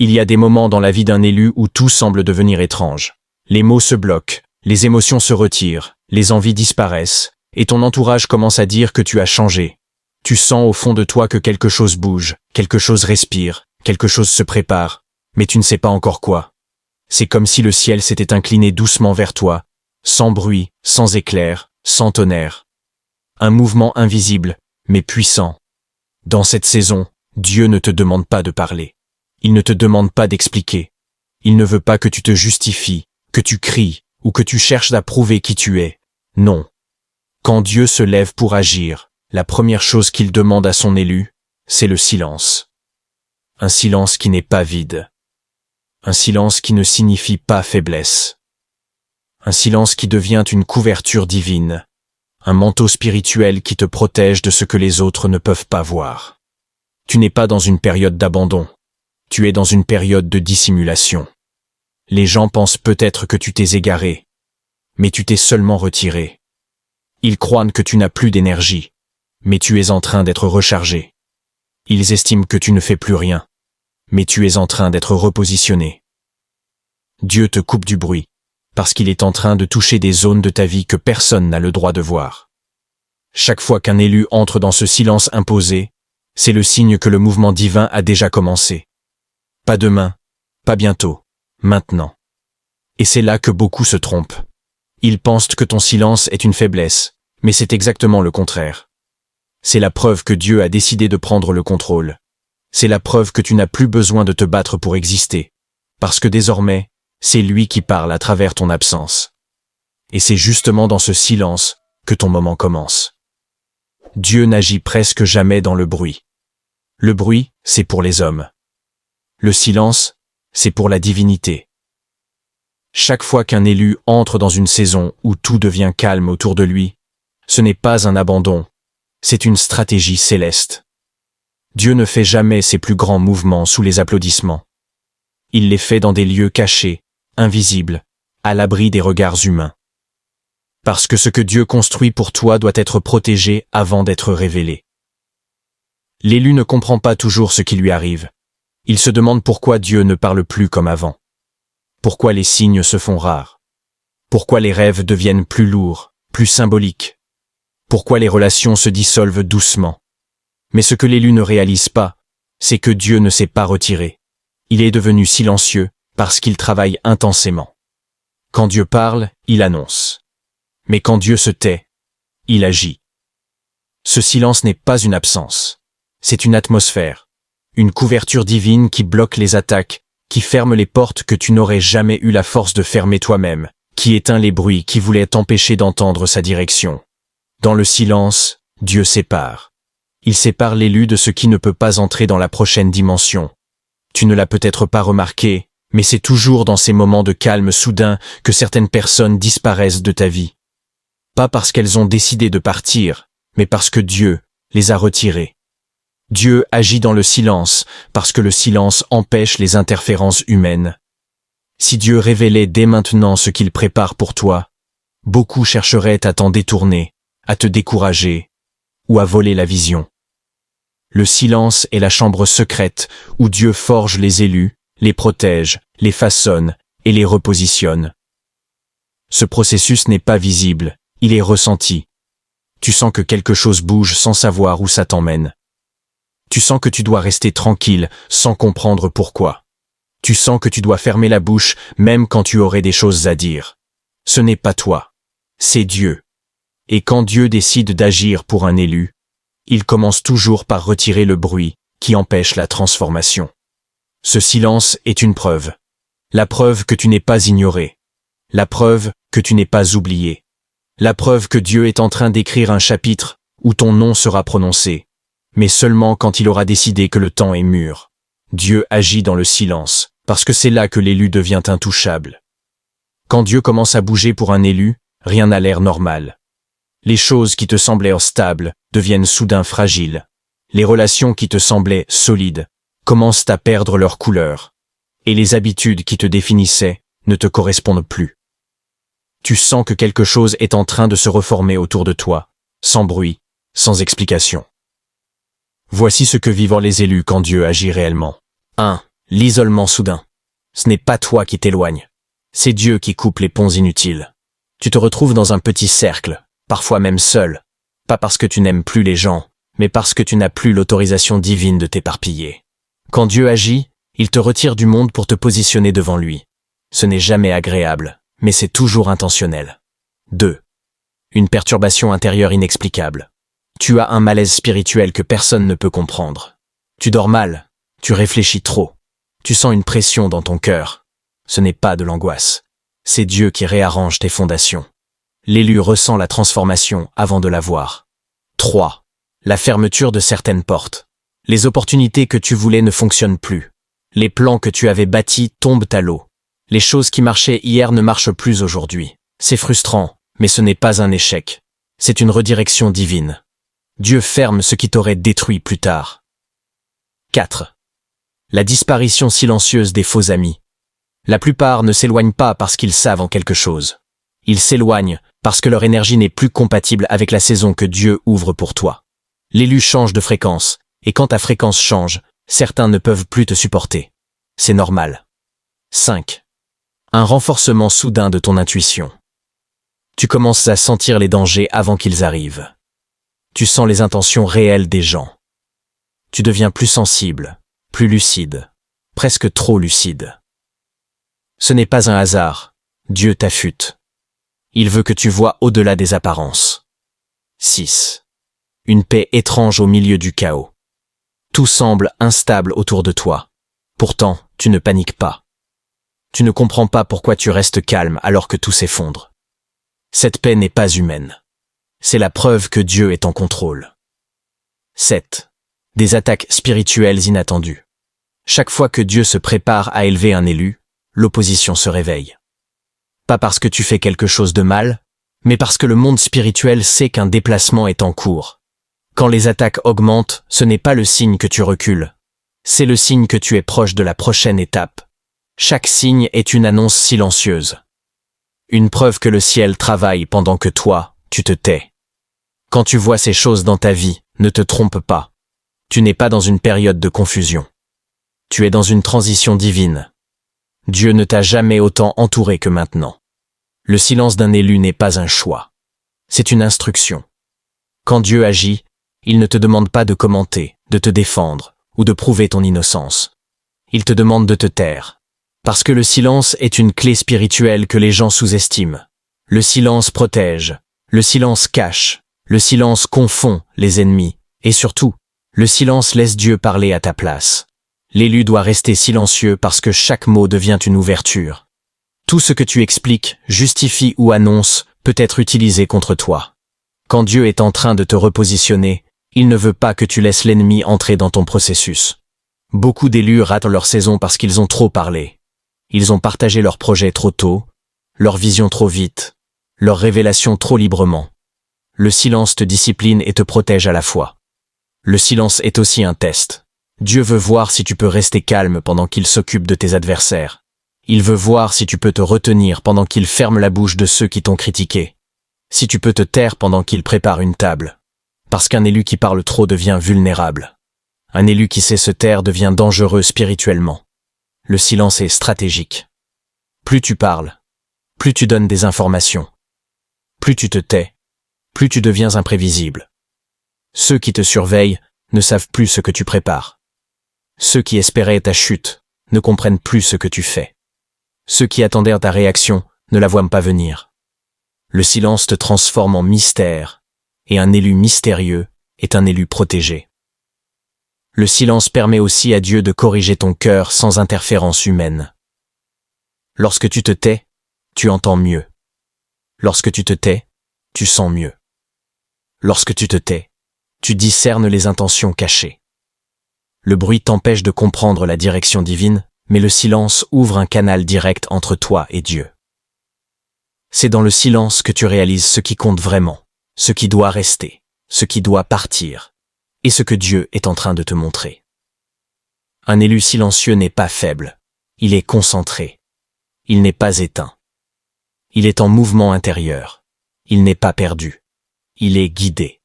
Il y a des moments dans la vie d'un élu où tout semble devenir étrange. Les mots se bloquent, les émotions se retirent, les envies disparaissent, et ton entourage commence à dire que tu as changé. Tu sens au fond de toi que quelque chose bouge, quelque chose respire, quelque chose se prépare, mais tu ne sais pas encore quoi. C'est comme si le ciel s'était incliné doucement vers toi, sans bruit, sans éclair, sans tonnerre. Un mouvement invisible, mais puissant. Dans cette saison, Dieu ne te demande pas de parler. Il ne te demande pas d'expliquer. Il ne veut pas que tu te justifies, que tu cries, ou que tu cherches à prouver qui tu es. Non. Quand Dieu se lève pour agir, la première chose qu'il demande à son élu, c'est le silence. Un silence qui n'est pas vide. Un silence qui ne signifie pas faiblesse. Un silence qui devient une couverture divine. Un manteau spirituel qui te protège de ce que les autres ne peuvent pas voir. Tu n'es pas dans une période d'abandon. Tu es dans une période de dissimulation. Les gens pensent peut-être que tu t'es égaré, mais tu t'es seulement retiré. Ils croient que tu n'as plus d'énergie, mais tu es en train d'être rechargé. Ils estiment que tu ne fais plus rien, mais tu es en train d'être repositionné. Dieu te coupe du bruit, parce qu'il est en train de toucher des zones de ta vie que personne n'a le droit de voir. Chaque fois qu'un élu entre dans ce silence imposé, c'est le signe que le mouvement divin a déjà commencé. Pas demain, pas bientôt, maintenant. Et c'est là que beaucoup se trompent. Ils pensent que ton silence est une faiblesse, mais c'est exactement le contraire. C'est la preuve que Dieu a décidé de prendre le contrôle. C'est la preuve que tu n'as plus besoin de te battre pour exister, parce que désormais, c'est lui qui parle à travers ton absence. Et c'est justement dans ce silence que ton moment commence. Dieu n'agit presque jamais dans le bruit. Le bruit, c'est pour les hommes. Le silence, c'est pour la divinité. Chaque fois qu'un élu entre dans une saison où tout devient calme autour de lui, ce n'est pas un abandon, c'est une stratégie céleste. Dieu ne fait jamais ses plus grands mouvements sous les applaudissements. Il les fait dans des lieux cachés, invisibles, à l'abri des regards humains. Parce que ce que Dieu construit pour toi doit être protégé avant d'être révélé. L'élu ne comprend pas toujours ce qui lui arrive. Il se demande pourquoi Dieu ne parle plus comme avant. Pourquoi les signes se font rares. Pourquoi les rêves deviennent plus lourds, plus symboliques. Pourquoi les relations se dissolvent doucement. Mais ce que l'élu ne réalise pas, c'est que Dieu ne s'est pas retiré. Il est devenu silencieux parce qu'il travaille intensément. Quand Dieu parle, il annonce. Mais quand Dieu se tait, il agit. Ce silence n'est pas une absence. C'est une atmosphère. Une couverture divine qui bloque les attaques, qui ferme les portes que tu n'aurais jamais eu la force de fermer toi-même, qui éteint les bruits qui voulaient t'empêcher d'entendre sa direction. Dans le silence, Dieu sépare. Il sépare l'élu de ce qui ne peut pas entrer dans la prochaine dimension. Tu ne l'as peut-être pas remarqué, mais c'est toujours dans ces moments de calme soudain que certaines personnes disparaissent de ta vie. Pas parce qu'elles ont décidé de partir, mais parce que Dieu les a retirées. Dieu agit dans le silence, parce que le silence empêche les interférences humaines. Si Dieu révélait dès maintenant ce qu'il prépare pour toi, beaucoup chercheraient à t'en détourner, à te décourager, ou à voler la vision. Le silence est la chambre secrète où Dieu forge les élus, les protège, les façonne et les repositionne. Ce processus n'est pas visible, il est ressenti. Tu sens que quelque chose bouge sans savoir où ça t'emmène. Tu sens que tu dois rester tranquille sans comprendre pourquoi. Tu sens que tu dois fermer la bouche même quand tu aurais des choses à dire. Ce n'est pas toi, c'est Dieu. Et quand Dieu décide d'agir pour un élu, il commence toujours par retirer le bruit qui empêche la transformation. Ce silence est une preuve. La preuve que tu n'es pas ignoré. La preuve que tu n'es pas oublié. La preuve que Dieu est en train d'écrire un chapitre où ton nom sera prononcé. Mais seulement quand il aura décidé que le temps est mûr. Dieu agit dans le silence, parce que c'est là que l'élu devient intouchable. Quand Dieu commence à bouger pour un élu, rien n'a l'air normal. Les choses qui te semblaient stables deviennent soudain fragiles. Les relations qui te semblaient solides commencent à perdre leur couleur. Et les habitudes qui te définissaient ne te correspondent plus. Tu sens que quelque chose est en train de se reformer autour de toi, sans bruit, sans explication. Voici ce que vivent les élus quand Dieu agit réellement. 1. l'isolement soudain. Ce n'est pas toi qui t'éloignes. C'est Dieu qui coupe les ponts inutiles. Tu te retrouves dans un petit cercle, parfois même seul, pas parce que tu n'aimes plus les gens, mais parce que tu n'as plus l'autorisation divine de t'éparpiller. Quand Dieu agit, il te retire du monde pour te positionner devant lui. Ce n'est jamais agréable, mais c'est toujours intentionnel. 2. Une perturbation intérieure inexplicable. Tu as un malaise spirituel que personne ne peut comprendre. Tu dors mal, tu réfléchis trop, tu sens une pression dans ton cœur. Ce n'est pas de l'angoisse, c'est Dieu qui réarrange tes fondations. L'élu ressent la transformation avant de la voir. 3. La fermeture de certaines portes. Les opportunités que tu voulais ne fonctionnent plus. Les plans que tu avais bâtis tombent à l'eau. Les choses qui marchaient hier ne marchent plus aujourd'hui. C'est frustrant, mais ce n'est pas un échec. C'est une redirection divine. Dieu ferme ce qui t'aurait détruit plus tard. 4. La disparition silencieuse des faux amis. La plupart ne s'éloignent pas parce qu'ils savent en quelque chose. Ils s'éloignent parce que leur énergie n'est plus compatible avec la saison que Dieu ouvre pour toi. L'élu change de fréquence, et quand ta fréquence change, certains ne peuvent plus te supporter. C'est normal. 5. Un renforcement soudain de ton intuition. Tu commences à sentir les dangers avant qu'ils arrivent. Tu sens les intentions réelles des gens. Tu deviens plus sensible, plus lucide, presque trop lucide. Ce n'est pas un hasard, Dieu t'affûte. Il veut que tu vois au-delà des apparences. 6. Une paix étrange au milieu du chaos. Tout semble instable autour de toi. Pourtant, tu ne paniques pas. Tu ne comprends pas pourquoi tu restes calme alors que tout s'effondre. Cette paix n'est pas humaine. C'est la preuve que Dieu est en contrôle. 7. Des attaques spirituelles inattendues. Chaque fois que Dieu se prépare à élever un élu, l'opposition se réveille. Pas parce que tu fais quelque chose de mal, mais parce que le monde spirituel sait qu'un déplacement est en cours. Quand les attaques augmentent, ce n'est pas le signe que tu recules. C'est le signe que tu es proche de la prochaine étape. Chaque signe est une annonce silencieuse. Une preuve que le ciel travaille pendant que toi, tu te tais. Quand tu vois ces choses dans ta vie, ne te trompe pas. Tu n'es pas dans une période de confusion. Tu es dans une transition divine. Dieu ne t'a jamais autant entouré que maintenant. Le silence d'un élu n'est pas un choix. C'est une instruction. Quand Dieu agit, il ne te demande pas de commenter, de te défendre ou de prouver ton innocence. Il te demande de te taire. Parce que le silence est une clé spirituelle que les gens sous-estiment. Le silence protège, le silence cache, le silence confond les ennemis, et surtout, le silence laisse Dieu parler à ta place. L'élu doit rester silencieux parce que chaque mot devient une ouverture. Tout ce que tu expliques, justifies ou annonces peut être utilisé contre toi. Quand Dieu est en train de te repositionner, il ne veut pas que tu laisses l'ennemi entrer dans ton processus. Beaucoup d'élus ratent leur saison parce qu'ils ont trop parlé. Ils ont partagé leurs projets trop tôt, leur vision trop vite, leurs révélations trop librement. Le silence te discipline et te protège à la fois. Le silence est aussi un test. Dieu veut voir si tu peux rester calme pendant qu'il s'occupe de tes adversaires. Il veut voir si tu peux te retenir pendant qu'il ferme la bouche de ceux qui t'ont critiqué. Si tu peux te taire pendant qu'il prépare une table. Parce qu'un élu qui parle trop devient vulnérable. Un élu qui sait se taire devient dangereux spirituellement. Le silence est stratégique. Plus tu parles, plus tu donnes des informations. Plus tu te tais, plus tu deviens imprévisible. Ceux qui te surveillent ne savent plus ce que tu prépares. Ceux qui espéraient ta chute ne comprennent plus ce que tu fais. Ceux qui attendaient ta réaction ne la voient pas venir. Le silence te transforme en mystère, et un élu mystérieux est un élu protégé. Le silence permet aussi à Dieu de corriger ton cœur sans interférence humaine. Lorsque tu te tais, tu entends mieux. Lorsque tu te tais, tu sens mieux. Lorsque tu te tais, tu discernes les intentions cachées. Le bruit t'empêche de comprendre la direction divine, mais le silence ouvre un canal direct entre toi et Dieu. C'est dans le silence que tu réalises ce qui compte vraiment, ce qui doit rester, ce qui doit partir, et ce que Dieu est en train de te montrer. Un élu silencieux n'est pas faible, il est concentré, il n'est pas éteint. Il est en mouvement intérieur, il n'est pas perdu, il est guidé.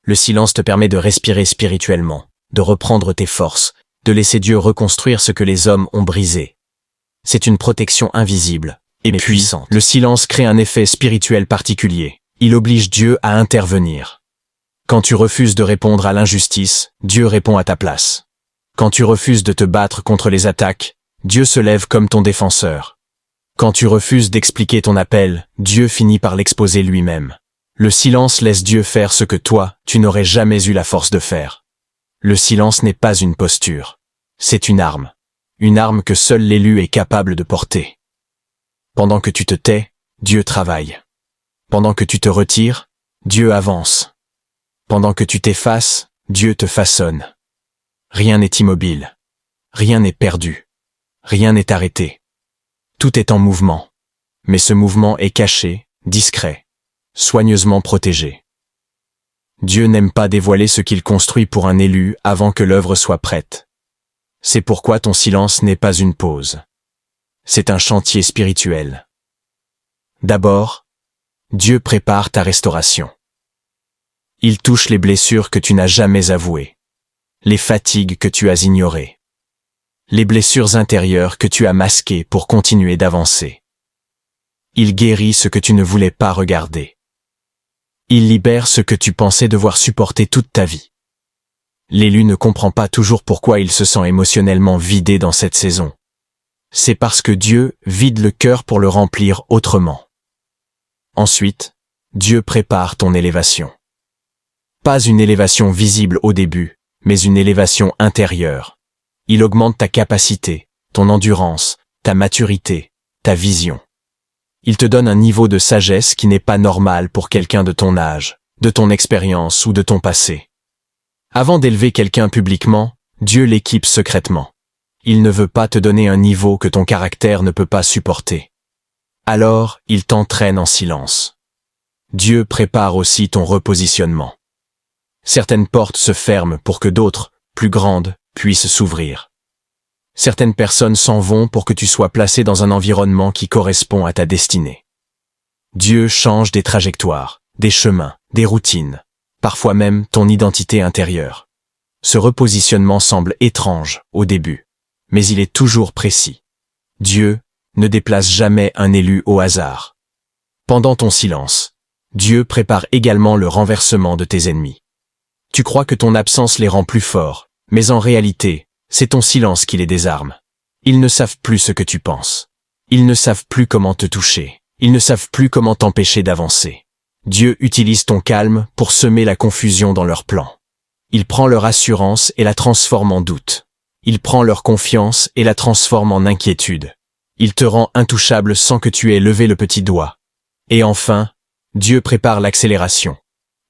Le silence te permet de respirer spirituellement, de reprendre tes forces de laisser Dieu reconstruire ce que les hommes ont brisé. C'est une protection invisible et puissante. Le silence crée un effet spirituel particulier. Il oblige Dieu à intervenir. Quand tu refuses de répondre à l'injustice, Dieu répond à ta place. Quand tu refuses de te battre contre les attaques, Dieu se lève comme ton défenseur. Quand tu refuses d'expliquer ton appel, Dieu finit par l'exposer lui-même. Le silence laisse Dieu faire ce que toi, tu n'aurais jamais eu la force de faire. Le silence n'est pas une posture. C'est une arme. Une arme que seul l'élu est capable de porter. Pendant que tu te tais, Dieu travaille. Pendant que tu te retires, Dieu avance. Pendant que tu t'effaces, Dieu te façonne. Rien n'est immobile. Rien n'est perdu. Rien n'est arrêté. Tout est en mouvement. Mais ce mouvement est caché, discret, soigneusement protégé. Dieu n'aime pas dévoiler ce qu'il construit pour un élu avant que l'œuvre soit prête. C'est pourquoi ton silence n'est pas une pause. C'est un chantier spirituel. D'abord, Dieu prépare ta restauration. Il touche les blessures que tu n'as jamais avouées, les fatigues que tu as ignorées, les blessures intérieures que tu as masquées pour continuer d'avancer. Il guérit ce que tu ne voulais pas regarder. Il libère ce que tu pensais devoir supporter toute ta vie. L'élu ne comprend pas toujours pourquoi il se sent émotionnellement vidé dans cette saison. C'est parce que Dieu vide le cœur pour le remplir autrement. Ensuite, Dieu prépare ton élévation. Pas une élévation visible au début, mais une élévation intérieure. Il augmente ta capacité, ton endurance, ta maturité, ta vision. Il te donne un niveau de sagesse qui n'est pas normal pour quelqu'un de ton âge, de ton expérience ou de ton passé. Avant d'élever quelqu'un publiquement, Dieu l'équipe secrètement. Il ne veut pas te donner un niveau que ton caractère ne peut pas supporter. Alors, il t'entraîne en silence. Dieu prépare aussi ton repositionnement. Certaines portes se ferment pour que d'autres, plus grandes, puissent s'ouvrir. Certaines personnes s'en vont pour que tu sois placé dans un environnement qui correspond à ta destinée. Dieu change des trajectoires, des chemins, des routines, parfois même ton identité intérieure. Ce repositionnement semble étrange au début, mais il est toujours précis. Dieu ne déplace jamais un élu au hasard. Pendant ton silence, Dieu prépare également le renversement de tes ennemis. Tu crois que ton absence les rend plus forts, mais en réalité, c'est ton silence qui les désarme. Ils ne savent plus ce que tu penses. Ils ne savent plus comment te toucher. Ils ne savent plus comment t'empêcher d'avancer. Dieu utilise ton calme pour semer la confusion dans leurs plans. Il prend leur assurance et la transforme en doute. Il prend leur confiance et la transforme en inquiétude. Il te rend intouchable sans que tu aies levé le petit doigt. Et enfin, Dieu prépare l'accélération.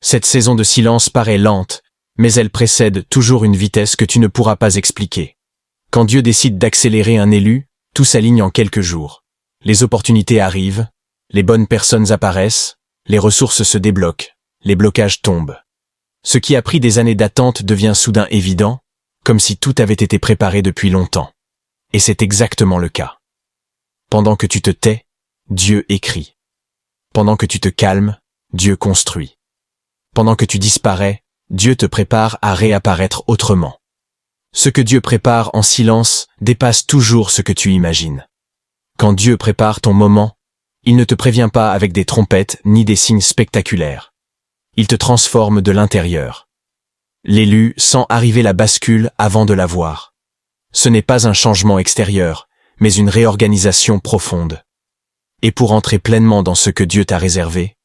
Cette saison de silence paraît lente, mais elle précède toujours une vitesse que tu ne pourras pas expliquer. Quand Dieu décide d'accélérer un élu, tout s'aligne en quelques jours. Les opportunités arrivent, les bonnes personnes apparaissent, les ressources se débloquent, les blocages tombent. Ce qui a pris des années d'attente devient soudain évident, comme si tout avait été préparé depuis longtemps. Et c'est exactement le cas. Pendant que tu te tais, Dieu écrit. Pendant que tu te calmes, Dieu construit. Pendant que tu disparais, Dieu te prépare à réapparaître autrement. Ce que Dieu prépare en silence dépasse toujours ce que tu imagines. Quand Dieu prépare ton moment, il ne te prévient pas avec des trompettes ni des signes spectaculaires. Il te transforme de l'intérieur. L'élu sent arriver la bascule avant de la voir. Ce n'est pas un changement extérieur, mais une réorganisation profonde. Et pour entrer pleinement dans ce que Dieu t'a réservé,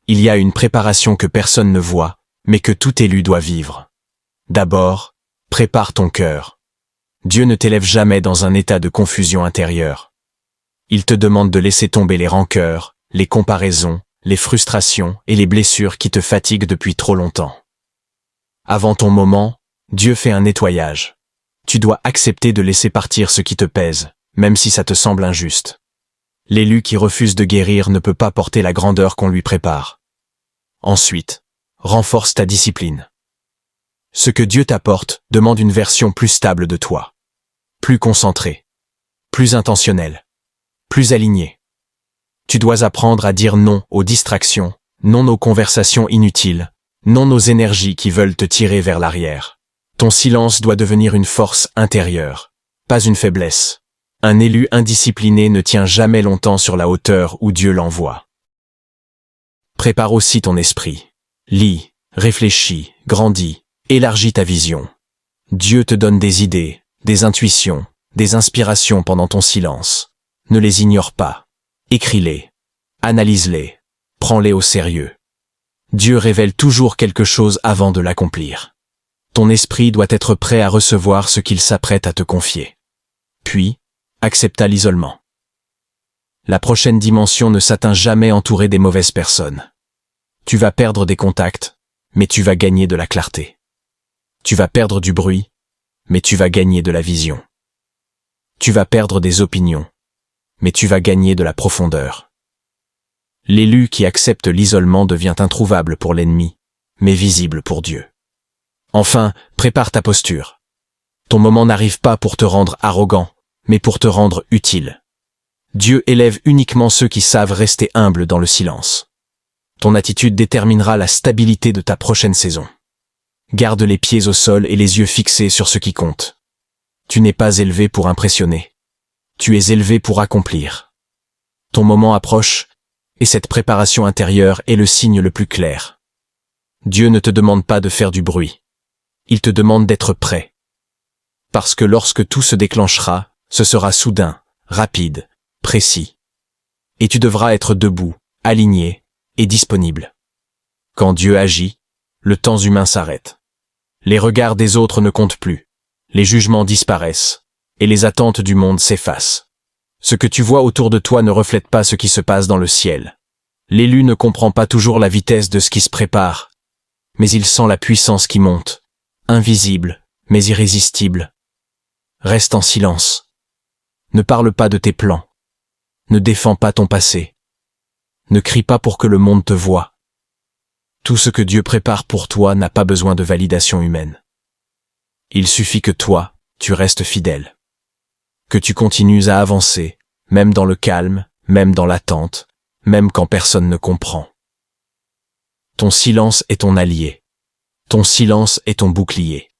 il y a une préparation que personne ne voit, mais que tout élu doit vivre. D'abord, prépare ton cœur. Dieu ne t'élève jamais dans un état de confusion intérieure. Il te demande de laisser tomber les rancœurs, les comparaisons, les frustrations et les blessures qui te fatiguent depuis trop longtemps. Avant ton moment, Dieu fait un nettoyage. Tu dois accepter de laisser partir ce qui te pèse, même si ça te semble injuste. L'élu qui refuse de guérir ne peut pas porter la grandeur qu'on lui prépare. Ensuite, renforce ta discipline. Ce que Dieu t'apporte demande une version plus stable de toi. Plus concentrée. Plus intentionnelle. Plus alignée. Tu dois apprendre à dire non aux distractions, non aux conversations inutiles, non aux énergies qui veulent te tirer vers l'arrière. Ton silence doit devenir une force intérieure, pas une faiblesse. Un élu indiscipliné ne tient jamais longtemps sur la hauteur où Dieu l'envoie. Prépare aussi ton esprit. Lis, réfléchis, grandis, élargis ta vision. Dieu te donne des idées, des intuitions, des inspirations pendant ton silence. Ne les ignore pas. Écris-les. Analyse-les. Prends-les au sérieux. Dieu révèle toujours quelque chose avant de l'accomplir. Ton esprit doit être prêt à recevoir ce qu'il s'apprête à te confier. Puis, accepta l'isolement. La prochaine dimension ne s'atteint jamais entourée des mauvaises personnes. Tu vas perdre des contacts, mais tu vas gagner de la clarté. Tu vas perdre du bruit, mais tu vas gagner de la vision. Tu vas perdre des opinions, mais tu vas gagner de la profondeur. L'élu qui accepte l'isolement devient introuvable pour l'ennemi, mais visible pour Dieu. Enfin, prépare ta posture. Ton moment n'arrive pas pour te rendre arrogant, mais pour te rendre utile. Dieu élève uniquement ceux qui savent rester humbles dans le silence. Ton attitude déterminera la stabilité de ta prochaine saison. Garde les pieds au sol et les yeux fixés sur ce qui compte. Tu n'es pas élevé pour impressionner. Tu es élevé pour accomplir. Ton moment approche, et cette préparation intérieure est le signe le plus clair. Dieu ne te demande pas de faire du bruit. Il te demande d'être prêt. Parce que lorsque tout se déclenchera, ce sera soudain, rapide, précis. Et tu devras être debout, aligné et disponible. Quand Dieu agit, le temps humain s'arrête. Les regards des autres ne comptent plus. Les jugements disparaissent, et les attentes du monde s'effacent. Ce que tu vois autour de toi ne reflète pas ce qui se passe dans le ciel. L'élu ne comprend pas toujours la vitesse de ce qui se prépare, mais il sent la puissance qui monte, invisible, mais irrésistible. Reste en silence. Ne parle pas de tes plans. Ne défends pas ton passé. Ne crie pas pour que le monde te voie. Tout ce que Dieu prépare pour toi n'a pas besoin de validation humaine. Il suffit que toi, tu restes fidèle. Que tu continues à avancer, même dans le calme, même dans l'attente, même quand personne ne comprend. Ton silence est ton allié. Ton silence est ton bouclier.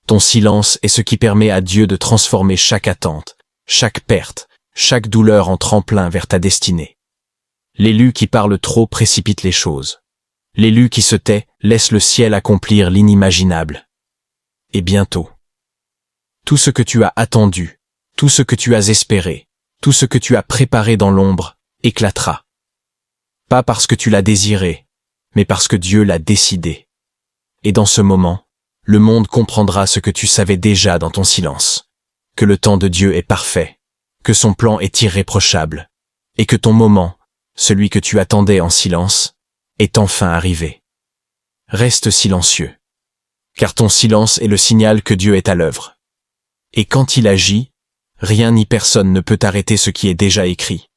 Ton silence est ce qui permet à Dieu de transformer chaque attente, chaque perte, chaque douleur en tremplin vers ta destinée. L'élu qui parle trop précipite les choses. L'élu qui se tait laisse le ciel accomplir l'inimaginable. Et bientôt, tout ce que tu as attendu, tout ce que tu as espéré, tout ce que tu as préparé dans l'ombre, éclatera. Pas parce que tu l'as désiré, mais parce que Dieu l'a décidé. Et dans ce moment, le monde comprendra ce que tu savais déjà dans ton silence, que le temps de Dieu est parfait, que son plan est irréprochable, et que ton moment, celui que tu attendais en silence, est enfin arrivé. Reste silencieux, car ton silence est le signal que Dieu est à l'œuvre. Et quand il agit, rien ni personne ne peut arrêter ce qui est déjà écrit.